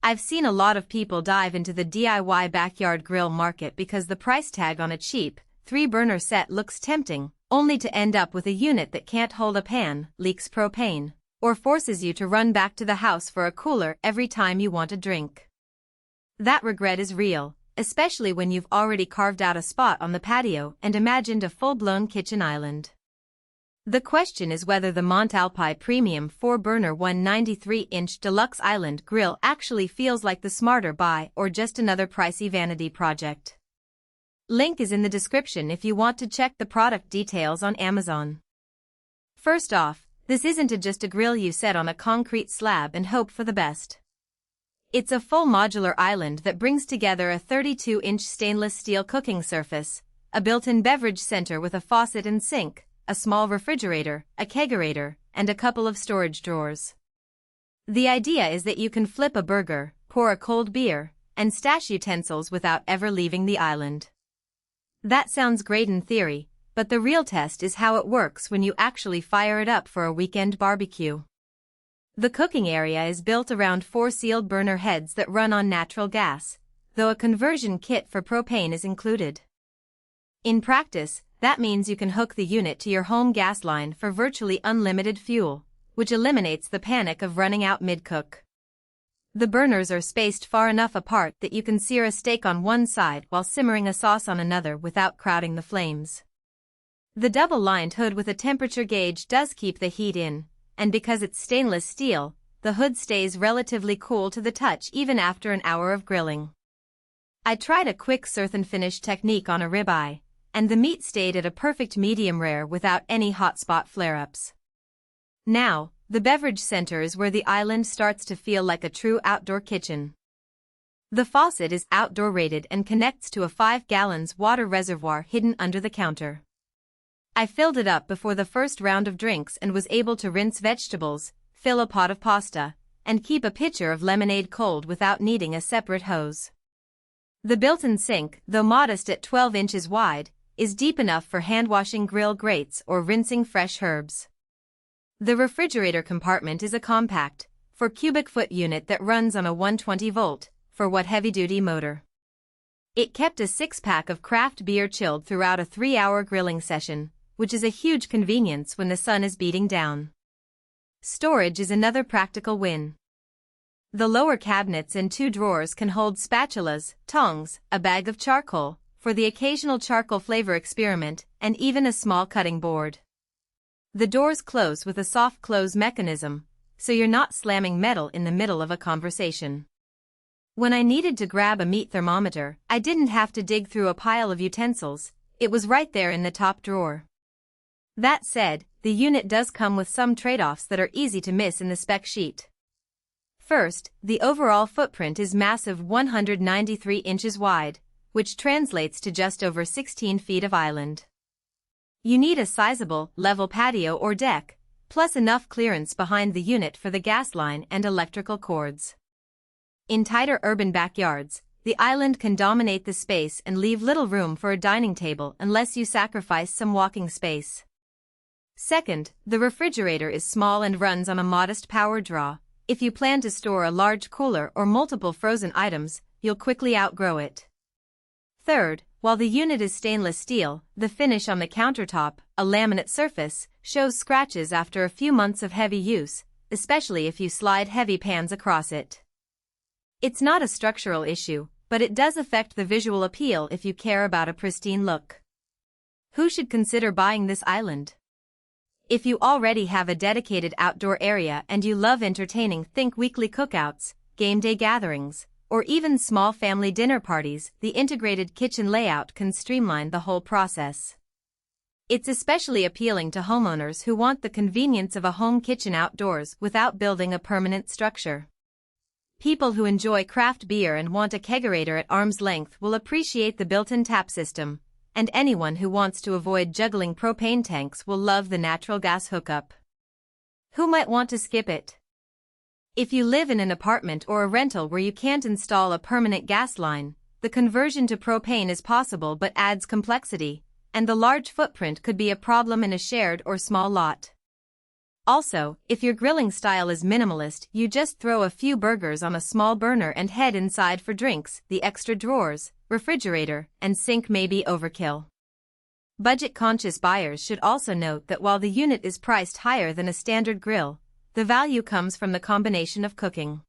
I've seen a lot of people dive into the DIY backyard grill market because the price tag on a cheap, 3-burner set looks tempting, only to end up with a unit that can't hold a pan, leaks propane, or forces you to run back to the house for a cooler every time you want a drink. That regret is real, especially when you've already carved out a spot on the patio and imagined a full-blown kitchen island. The question is whether the Mont Alpi Premium 4-burner 193-inch Deluxe Island grill actually feels like the smarter buy or just another pricey vanity project. Link is in the description if you want to check the product details on Amazon. First off, this isn't just a grill you set on a concrete slab and hope for the best. It's a full modular island that brings together a 32-inch stainless steel cooking surface, a built-in beverage center with a faucet and sink, a small refrigerator, a Kegerator, and a couple of storage drawers. The idea is that you can flip a burger, pour a cold beer, and stash utensils without ever leaving the island. That sounds great in theory, but the real test is how it works when you actually fire it up for a weekend barbecue. The cooking area is built around 4 sealed burner heads that run on natural gas, though a conversion kit for propane is included. In practice, that means you can hook the unit to your home gas line for virtually unlimited fuel, which eliminates the panic of running out mid-cook. The burners are spaced far enough apart that you can sear a steak on one side while simmering a sauce on another without crowding the flames. The double-lined hood with a temperature gauge does keep the heat in, and because it's stainless steel, the hood stays relatively cool to the touch even after an hour of grilling. I tried a quick surf and finish technique on a ribeye, and the meat stayed at a perfect medium rare without any hotspot flare-ups. Now, the beverage center is where the island starts to feel like a true outdoor kitchen. The faucet is outdoor rated and connects to a 5-gallon water reservoir hidden under the counter. I filled it up before the first round of drinks and was able to rinse vegetables, fill a pot of pasta, and keep a pitcher of lemonade cold without needing a separate hose. The built-in sink, though modest at 12 inches wide, is deep enough for hand-washing grill grates or rinsing fresh herbs. The refrigerator compartment is a compact, 4 cubic foot unit that runs on a 120-volt, for what heavy-duty motor. It kept a 6-pack of craft beer chilled throughout a 3-hour grilling session, which is a huge convenience when the sun is beating down. Storage is another practical win. The lower cabinets and 2 drawers can hold spatulas, tongs, a bag of charcoal, for the occasional charcoal flavor experiment, and even a small cutting board. The doors close with a soft close mechanism, so you're not slamming metal in the middle of a conversation. When I needed to grab a meat thermometer, I didn't have to dig through a pile of utensils, it was right there in the top drawer. That said, the unit does come with some trade-offs that are easy to miss in the spec sheet. First, the overall footprint is massive 193 inches wide, which translates to just over 16 feet of island. You need a sizable, level patio or deck, plus enough clearance behind the unit for the gas line and electrical cords. In tighter urban backyards, the island can dominate the space and leave little room for a dining table unless you sacrifice some walking space. Second, the refrigerator is small and runs on a modest power draw. If you plan to store a large cooler or multiple frozen items, you'll quickly outgrow it. Third, while the unit is stainless steel, the finish on the countertop, a laminate surface, shows scratches after a few months of heavy use, especially if you slide heavy pans across it. It's not a structural issue, but it does affect the visual appeal if you care about a pristine look. Who should consider buying this island? If you already have a dedicated outdoor area and you love entertaining, think weekly cookouts, game day gatherings, or even small family dinner parties, the integrated kitchen layout can streamline the whole process. It's especially appealing to homeowners who want the convenience of a home kitchen outdoors without building a permanent structure. People who enjoy craft beer and want a Kegerator at arm's length will appreciate the built-in tap system, and anyone who wants to avoid juggling propane tanks will love the natural gas hookup. Who might want to skip it? If you live in an apartment or a rental where you can't install a permanent gas line, the conversion to propane is possible but adds complexity, and the large footprint could be a problem in a shared or small lot. Also, if your grilling style is minimalist, you just throw a few burgers on a small burner and head inside for drinks. The extra drawers, refrigerator, and sink may be overkill. Budget-conscious buyers should also note that while the unit is priced higher than a standard grill, the value comes from the combination of cooking,